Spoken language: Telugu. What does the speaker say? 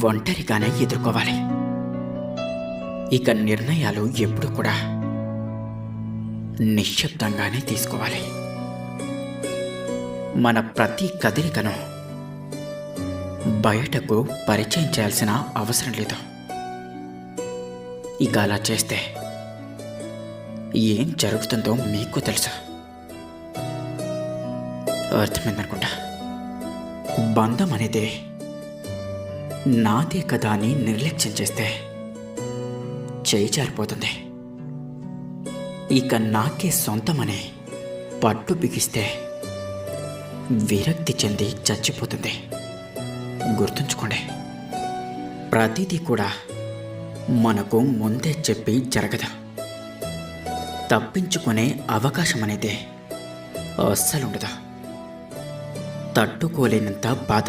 ఒంటరిగానే ఎదుర్కోవాలి. ఇక నిర్ణయాలు ఎప్పుడు కూడా నిశ్శబ్దంగానే తీసుకోవాలి. మన ప్రతి కదలికను బయటకు పరిచయం చేయాల్సిన అవసరం లేదు. ఇక అలా చేస్తే ఏం జరుగుతుందో మీకు తెలుసు. అర్థమైందనుకుంటా. బంధం అనేది నాదే కదా అని నిర్లక్ష్యం చేస్తే చేయి జారిపోతుంది. ఇక నాకే సొంతమని పట్టు బిగిస్తే విరక్తి చెంది చచ్చిపోతుంది. గుర్తుంచుకోండి, ప్రతిదీ కూడా మనకు ముందే చెప్పి జరగదు. తప్పించుకునే అవకాశం అనేది అస్సలుండదు. తట్టుకోలేనంత బాధ